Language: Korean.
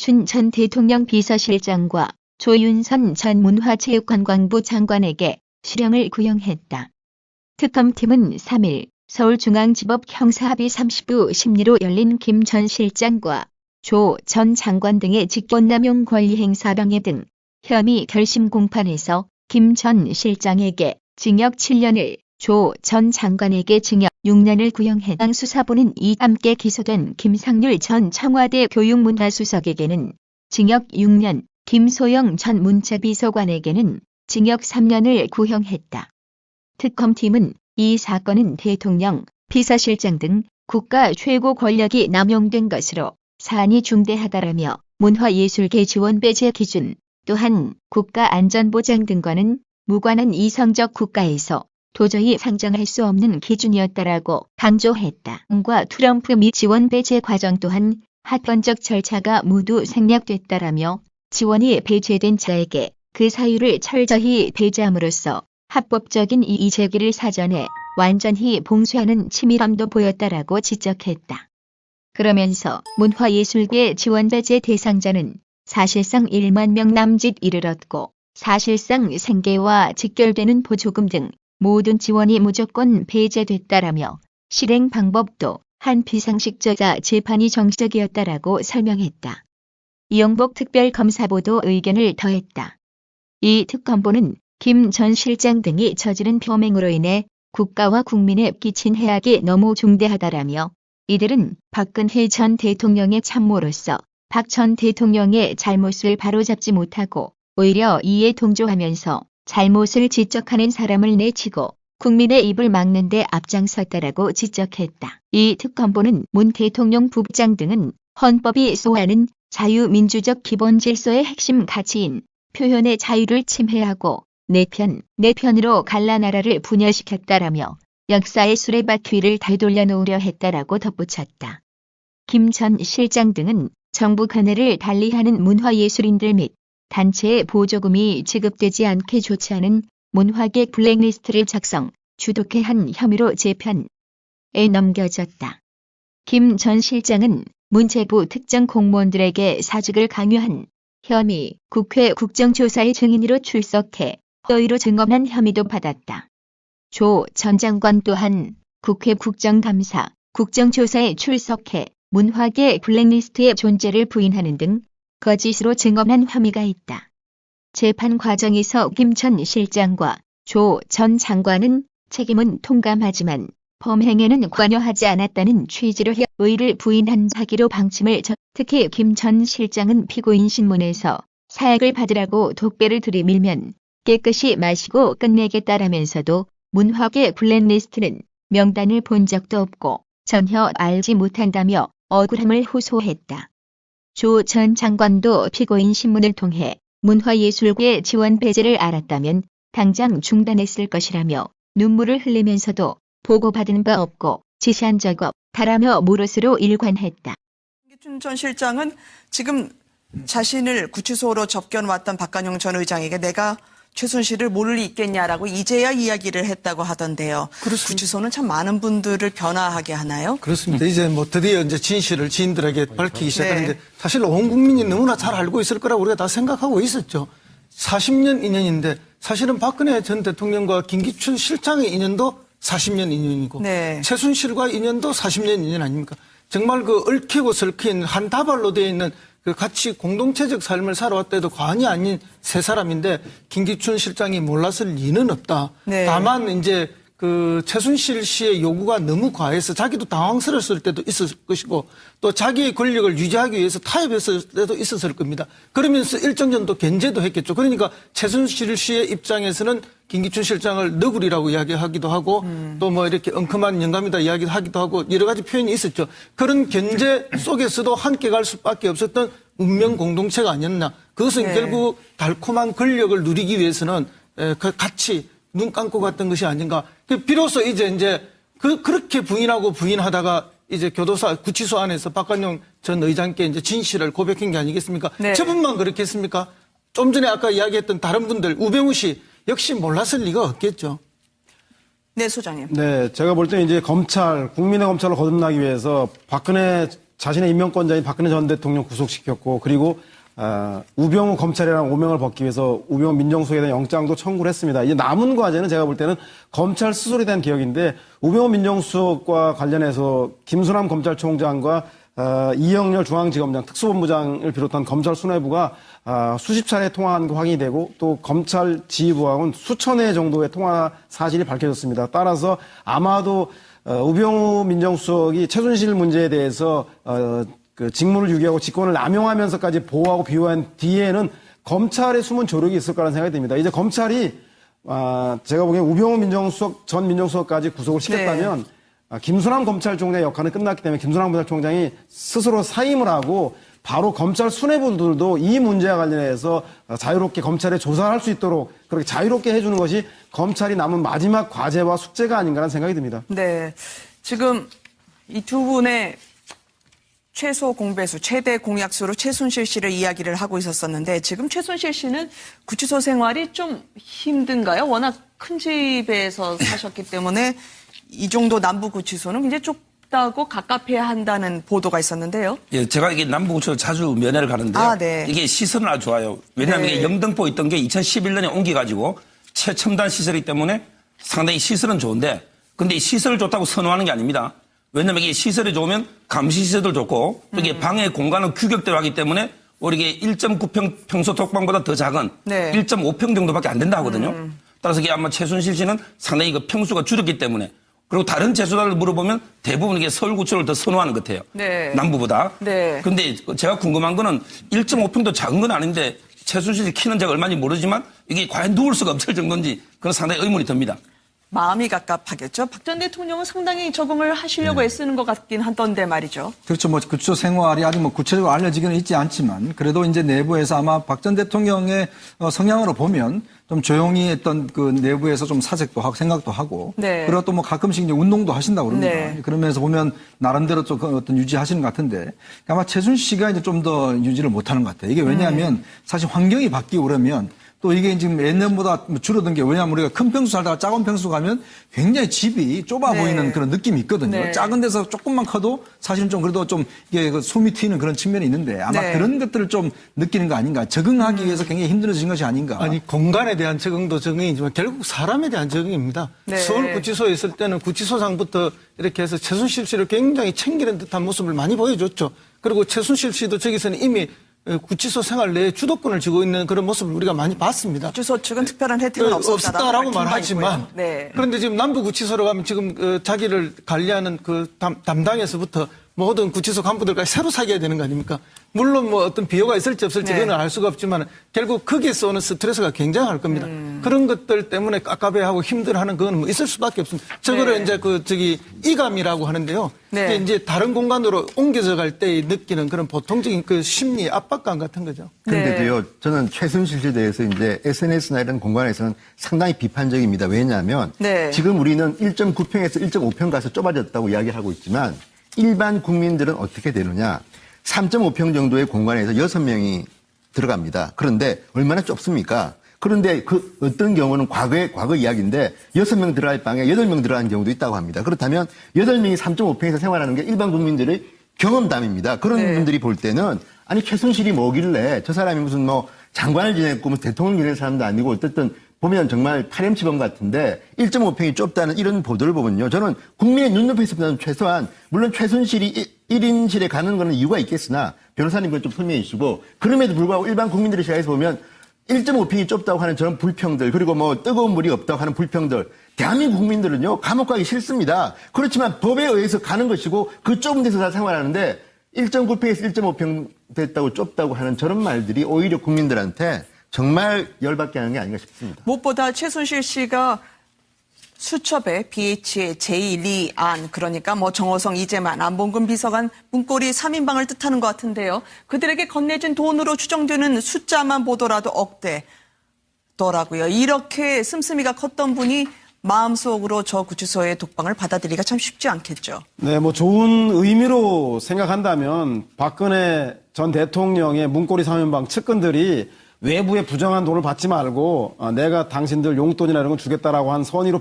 김기춘 전 대통령 비서실장과 조윤선 전 문화체육관광부 장관에게 실형을 구형했다. 특검팀은 3일 서울중앙지법 형사합의 30부 심리로 열린 김 전 실장과 조 전 장관 등의 직권남용 권리행사 방해 등 혐의 결심 공판에서 김 전 실장에게 징역 7년을, 조 전 장관에게 징역 6년을 구형했다. 수사부는 이 함께 기소된 김상률 전 청와대 교육문화수석에게는 징역 6년, 김소영 전 문체비서관에게는 징역 3년을 구형했다. 특검팀은 이 사건은 대통령, 비서실장 등 국가 최고 권력이 남용된 것으로 사안이 중대하다라며 문화예술계 지원 배제 기준, 또한 국가안전보장 등과는 무관한 이성적 국가에서 도저히 상정할 수 없는 기준이었다라고 강조했다. 과 트럼프 미 지원 배제 과정 또한 합헌적 절차가 모두 생략됐다라며 지원이 배제된 자에게 그 사유를 철저히 배제함으로써 합법적인 이의 제기를 사전에 완전히 봉쇄하는 치밀함도 보였다라고 지적했다. 그러면서 문화예술계 지원 배제 대상자는 사실상 1만 명 남짓 이르렀고 사실상 생계와 직결되는 보조금 등 모든 지원이 무조건 배제됐다라며 실행 방법도 한 비상식적자 재판이 정석이었다라고 설명했다. 이영복 특별검사보도 의견을 더했다. 이 특검보는 김 전 실장 등이 저지른 범행으로 인해 국가와 국민에 끼친 해악이 너무 중대하다라며 이들은 박근혜 전 대통령의 참모로서 박 전 대통령의 잘못을 바로잡지 못하고 오히려 이에 동조하면서 잘못을 지적하는 사람을 내치고 국민의 입을 막는 데 앞장섰다라고 지적했다. 이 특검보는 문 대통령 부부장 등은 헌법이 소하는 자유민주적 기본 질서의 핵심 가치인 표현의 자유를 침해하고 내 편으로 갈라 나라를 분열시켰다라며 역사의 수레바퀴를 되돌려 놓으려 했다라고 덧붙였다. 김 전 실장 등은 정부 견해를 달리하는 문화예술인들 및 단체의 보조금이 지급되지 않게 조치하는 문화계 블랙리스트를 작성, 주독해 한 혐의로 재판에 넘겨졌다. 김 전 실장은 문체부 특정 공무원들에게 사직을 강요한 혐의, 국회 국정조사의 증인으로 출석해 허위로 증언한 혐의도 받았다. 조 전 장관 또한 국회 국정감사, 국정조사에 출석해 문화계 블랙리스트의 존재를 부인하는 등 거짓으로 증언한 혐의가 있다. 재판 과정에서 김 전 실장과 조 전 장관은 책임은 통감하지만 범행에는 관여하지 않았다는 취지로 허위를 부인한 자기로 방침을 특히 김 전 실장은 피고인 신문에서 사약을 받으라고 독배를 들이밀면 깨끗이 마시고 끝내겠다라면서도 문화계 블랙리스트는 명단을 본 적도 없고 전혀 알지 못한다며 억울함을 호소했다. 조 전 장관도 피고인 신문을 통해 문화예술계 지원 배제를 알았다면 당장 중단했을 것이라며 눈물을 흘리면서도 보고받은 바 없고 지시한 적 없다라며 무릇으로 일관했다. 김기춘 전 실장은 지금 자신을 구치소로 접견왔던 박관영 전 의장에게 내가 최순실을 모를 리 있겠냐라고 이제야 이야기를 했다고 하던데요. 그렇습니다. 구치소는 참 많은 분들을 변화하게 하나요? 그렇습니다. 이제 드디어 이제 진실을 지인들에게 밝히기 시작하는데 사실 온 국민이 너무나 잘 알고 있을 거라고 우리가 다 생각하고 있었죠. 40년 인연인데 사실은 박근혜 전 대통령과 김기춘 실장의 인연도 40년 인연이고 네. 최순실과 인연도 40년 인연 아닙니까? 정말 그 얽히고 설킨 한 다발로 되어 있는 그 같이 공동체적 삶을 살아왔다도 과언이 아닌 세 사람인데 김기춘 실장이 몰랐을 리는 없다. 네. 다만 이제 그 최순실 씨의 요구가 너무 과해서 자기도 당황스러웠을 때도 있었을 것이고 또 자기의 권력을 유지하기 위해서 타협했을 때도 있었을 겁니다. 그러면서 일정 정도 견제도 했겠죠. 그러니까 최순실 씨의 입장에서는 김기춘 실장을 너구리라고 이야기하기도 하고 또 뭐 이렇게 엉큼한 영감이다 이야기하기도 하고 여러 가지 표현이 있었죠. 그런 견제 속에서도 함께 갈 수밖에 없었던 운명 공동체가 아니었나. 그것은 네. 결국 달콤한 권력을 누리기 위해서는 같이 눈 감고 갔던 것이 아닌가. 비로소 이제 그렇게 부인하고 부인하다가 이제 교도소 구치소 안에서 박관영 전 의장께 이제 진실을 고백한 게 아니겠습니까? 네. 저분만 그렇게 했습니까? 좀 전에 아까 이야기했던 다른 분들, 우병우 씨 역시 몰랐을 리가 없겠죠. 네, 소장님. 네, 제가 볼 때 이제 국민의 검찰을 거듭나기 위해서 박근혜 자신의 임명권자인 박근혜 전 대통령 구속시켰고 그리고 우병우 검찰이랑 오명을 벗기 위해서 우병우 민정수석에 대한 영장도 청구를 했습니다. 이제 남은 과제는 제가 볼 때는 검찰 수사에 대한 개혁인데 우병우 민정수석과 관련해서 김수남 검찰총장과 이영렬 중앙지검장 특수본부장을 비롯한 검찰 수뇌부가 수십 차례 통화한 게 확인이 되고 또 검찰 지휘부하고는 수천 회 정도의 통화 사실이 밝혀졌습니다. 따라서 아마도 우병우 민정수석이 최순실 문제에 대해서 그 직무를 유기하고 직권을 남용하면서까지 보호하고 비호한 뒤에는 검찰의 숨은 조력이 있을 거라는 생각이 듭니다. 이제 검찰이 제가 보기엔 우병우 전 민정수석까지 구속을 시켰다면 김수남 검찰총장의 역할은 끝났기 때문에 김수남 검찰총장이 스스로 사임을 하고 바로 검찰 수뇌부들도 이 문제와 관련해서 자유롭게 검찰에 조사를 할 수 있도록 그렇게 자유롭게 해주는 것이 검찰이 남은 마지막 과제와 숙제가 아닌가라는 생각이 듭니다. 네. 지금 이 두 분의 최소 공배수, 최대 공약수로 최순실 씨를 이야기를 하고 있었었는데 지금 최순실 씨는 구치소 생활이 좀 힘든가요? 워낙 큰 집에서 사셨기 때문에 이 정도 남부구치소는 굉장히 좁다고 갑갑해야 한다는 보도가 있었는데요. 예, 제가 이게 남부구치소 자주 면회를 가는데요. 네. 이게 시설은 아주 좋아요. 왜냐하면 네. 이게 영등포 있던 게 2011년에 옮겨가지고 최첨단 시설이기 때문에 상당히 시설은 좋은데 근데 이 시설을 좋다고 선호하는 게 아닙니다. 왜냐하면 이게 시설이 좋으면 감시시설도 좋고 또 이게 방의 공간은 규격대로 하기 때문에 우리 이게 1.9평 평소 독방보다 더 작은 네. 1.5평 정도밖에 안 된다 하거든요. 따라서 이게 아마 최순실 씨는 상당히 그 평수가 줄었기 때문에 그리고 다른 재소자를 물어보면 대부분 이게 서울구치소를 더 선호하는 것 같아요. 네. 남부보다. 네. 근데 제가 궁금한 거는 1.5평도 작은 건 아닌데 최순실 씨 키는 제가 얼마인지 모르지만 이게 과연 누울 수가 없을 정도인지 그런 상당히 의문이 듭니다. 마음이 갑갑하겠죠. 박 전 대통령은 상당히 적응을 하시려고 애쓰는 것 같긴 하던데 말이죠. 그렇죠. 뭐 구치소 생활이 아직 뭐 구체적으로 알려지기는 있지 않지만 그래도 이제 내부에서 아마 박 전 대통령의 성향으로 보면 좀 조용히 했던 그 내부에서 좀 사색도 하고 생각도 하고 네. 그리고 또 뭐 가끔씩 이제 운동도 하신다고 그럽니다. 네. 그러면서 보면 나름대로 좀 어떤 유지하시는 것 같은데 아마 최순실 씨가 이제 좀 더 유지를 못하는 것 같아요. 이게 왜냐하면 사실 환경이 바뀌고 그러면 또 이게 지금 예년보다 줄어든 게 왜냐하면 우리가 큰 평수 살다가 작은 평수 가면 굉장히 집이 좁아 네. 보이는 그런 느낌이 있거든요. 네. 작은 데서 조금만 커도 사실은 좀 그래도 좀 이게 그 숨이 튀는 그런 측면이 있는데 아마 네. 그런 것들을 좀 느끼는 거 아닌가. 적응하기 위해서 굉장히 힘들어진 것이 아닌가. 아니 공간에 대한 적응도 적응이지만 결국 사람에 대한 적응입니다. 네. 서울구치소에 있을 때는 구치소장부터 이렇게 해서 최순실 씨를 굉장히 챙기는 듯한 모습을 많이 보여줬죠. 그리고 최순실 씨도 저기서는 이미 구치소 생활 내에 주도권을 쥐고 있는 그런 모습을 우리가 많이 봤습니다. 구치소 측은 특별한 혜택은 없었다라고 말하지만 네. 그런데 지금 남부구치소로 가면 지금 자기를 관리하는 그 담당에서부터 모든 구치소 간부들까지 새로 사귀어야 되는 거 아닙니까? 물론 뭐 어떤 비호가 있을지 없을지 네. 그건 알 수가 없지만 결국 거기에서 오는 스트레스가 굉장할 겁니다. 그런 것들 때문에 깝깝해하고 힘들어하는 그건 뭐 있을 수밖에 없습니다. 저거를 네. 이제 이감이라고 하는데요. 네. 그게 이제 다른 공간으로 옮겨져 갈 때 느끼는 그런 보통적인 그 심리 압박감 같은 거죠. 그런데도요, 저는 최순실 씨에 대해서 이제 SNS나 이런 공간에서는 상당히 비판적입니다. 왜냐하면 네. 지금 우리는 1.9평에서 1.5평 가서 좁아졌다고 이야기를 하고 있지만 일반 국민들은 어떻게 되느냐. 3.5평 정도의 공간에서 6명이 들어갑니다. 그런데 얼마나 좁습니까? 그런데 그 어떤 경우는 과거 이야기인데 6명 들어갈 방에 8명 들어가는 경우도 있다고 합니다. 그렇다면 8명이 3.5평에서 생활하는 게 일반 국민들의 경험담입니다. 그런 네. 분들이 볼 때는 아니 최순실이 뭐길래 저 사람이 무슨 뭐 장관을 지냈고 뭐 대통령 지낸 사람도 아니고 어쨌든 보면 정말 파렴치범 같은데 1.5평이 좁다는 이런 보도를 보면요. 저는 국민의 눈높이에서 보면 최소한 물론 최순실이 1인실에 가는 거는 이유가 있겠으나 변호사님 그건 좀 설명해 주시고 그럼에도 불구하고 일반 국민들의 시각에서 보면 1.5평이 좁다고 하는 저런 불평들 그리고 뭐 뜨거운 물이 없다고 하는 불평들 대한민국 국민들은요. 감옥 가기 싫습니다. 그렇지만 법에 의해서 가는 것이고 그 좁은 데서 다 생활하는데 1.9평에서 1.5평 됐다고 좁다고 하는 저런 말들이 오히려 국민들한테 정말 열받게 하는 게 아닌가 싶습니다. 무엇보다 최순실 씨가 수첩에 BH의 제1, 2안 그러니까 뭐 정호성, 이재만, 안봉근 비서관 문고리 3인방을 뜻하는 것 같은데요. 그들에게 건네진 돈으로 추정되는 숫자만 보더라도 억대더라고요. 이렇게 씀씀이가 컸던 분이 마음속으로 저 구치소의 독방을 받아들이기가 참 쉽지 않겠죠. 네, 뭐 좋은 의미로 생각한다면 박근혜 전 대통령의 문고리 3인방 측근들이 외부의 부정한 돈을 받지 말고 내가 당신들 용돈이나 이런 건 주겠다라고 한 선의로